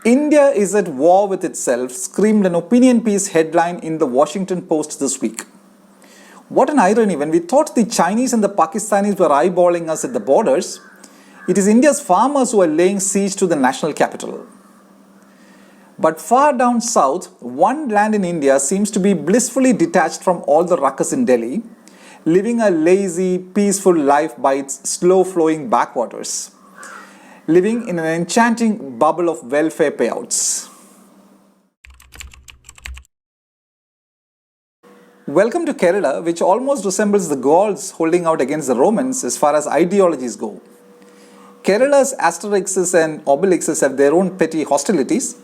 India is at war with itself, screamed an opinion piece headline in the Washington Post this week. What an irony, when we thought the Chinese and the Pakistanis were eyeballing us at the borders, it is India's farmers who are laying siege to the national capital. But far down south, one land in India seems to be blissfully detached from all the ruckus in Delhi, living a lazy, peaceful life by its slow-flowing backwaters, living in an enchanting bubble of welfare payouts. Welcome to Kerala, which almost resembles the Gauls holding out against the Romans as far as ideologies go. Kerala's asterixes and obelixes have their own petty hostilities,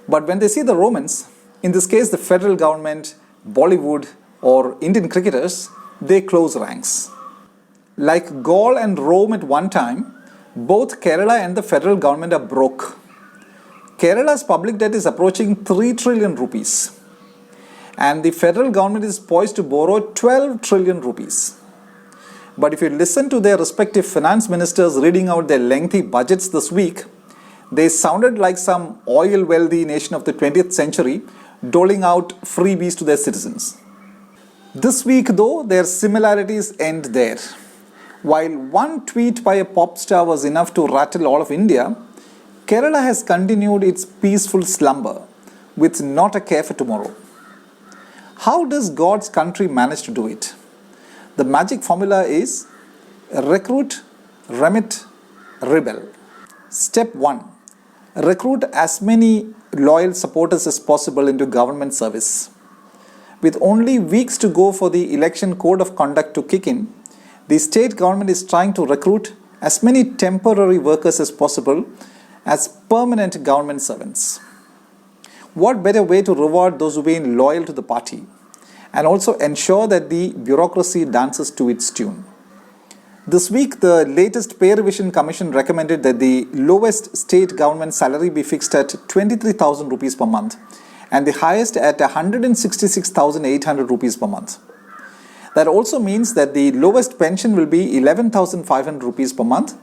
but when they see the Romans, in this case the federal government, Bollywood or Indian cricketers, they close ranks. Like Gaul and Rome at one time, both Kerala and the federal government are broke. Kerala's public debt is approaching 3 trillion rupees. And the federal government is poised to borrow 12 trillion rupees. But if you listen to their respective finance ministers reading out their lengthy budgets this week, they sounded like some oil-wealthy nation of the 20th century doling out freebies to their citizens. This week, though, their similarities end there. While one tweet by a pop star was enough to rattle all of India, Kerala has continued its peaceful slumber with not a care for tomorrow. How does God's country manage to do it? The magic formula is recruit, remit, rebel. Step 1. Recruit as many loyal supporters as possible into government service. With only weeks to go for the election code of conduct to kick in, the state government is trying to recruit as many temporary workers as possible as permanent government servants. What better way to reward those who have been loyal to the party and also ensure that the bureaucracy dances to its tune? This week, the latest Pay Revision Commission recommended that the lowest state government salary be fixed at 23,000 rupees per month and the highest at 166,800 rupees per month. That also means that the lowest pension will be 11,500 rupees per month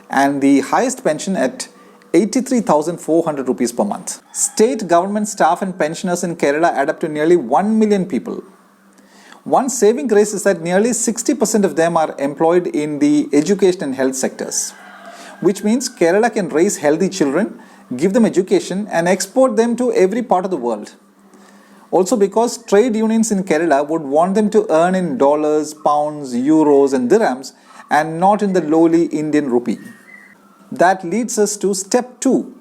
and the highest pension at 83,400 rupees per month. State government staff and pensioners in Kerala add up to nearly 1 million people. One saving grace is that nearly 60% of them are employed in the education and health sectors, which means Kerala can raise healthy children, give them education and export them to every part of the world. Also because trade unions in Kerala would want them to earn in dollars, pounds, euros and dirhams and not in the lowly Indian rupee. That leads us to step 2,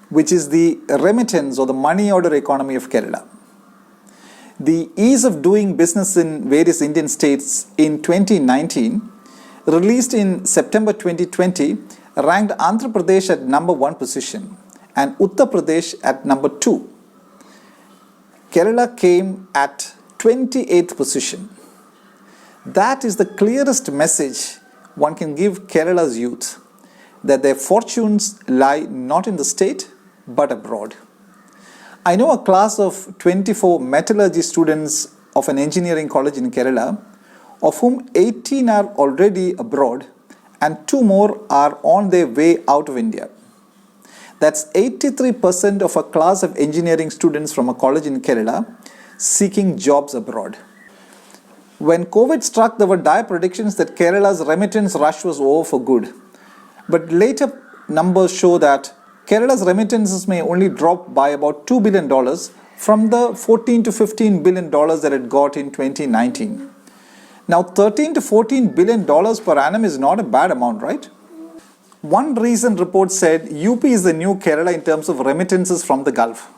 which is the remittance or the money order economy of Kerala. The ease of doing business in various Indian states in 2019, released in September 2020, ranked Andhra Pradesh at number 1 position and Uttar Pradesh at number 2. Kerala came at 28th position. That is the clearest message one can give Kerala's youth, that their fortunes lie not in the state but abroad. I know a class of 24 metallurgy students of an engineering college in Kerala, of whom 18 are already abroad and 2 more are on their way out of India. That's 83% of a class of engineering students from a college in Kerala seeking jobs abroad. When COVID struck, there were dire predictions that Kerala's remittance rush was over for good. But later numbers show that Kerala's remittances may only drop by about $2 billion from the $14 to $15 billion that it got in 2019. Now, $13 to $14 billion per annum is not a bad amount, right? One recent report said UP is the new Kerala in terms of remittances from the Gulf.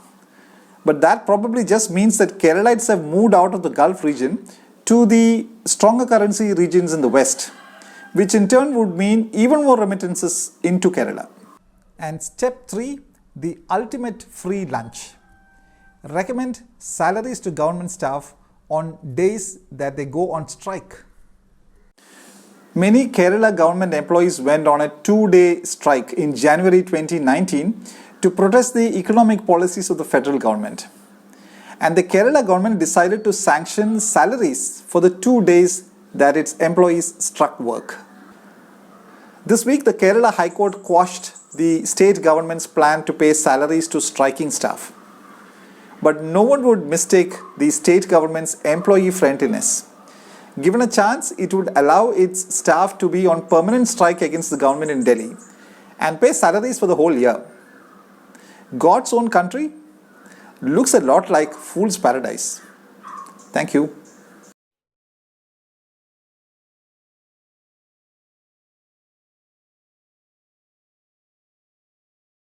But that probably just means that Keralites have moved out of the Gulf region to the stronger currency regions in the West, which in turn would mean even more remittances into Kerala. And step 3, the ultimate free lunch. Recommend salaries to government staff on days that they go on strike. Many Kerala government employees went on a 2-day strike in January 2019 to protest the economic policies of the federal government. And the Kerala government decided to sanction salaries for the 2 days that its employees struck work. This week, the Kerala High Court quashed the state government's plan to pay salaries to striking staff. But no one would mistake the state government's employee friendliness. Given a chance, it would allow its staff to be on permanent strike against the government in Delhi and pay salaries for the whole year. God's own country looks a lot like fool's paradise. Thank you.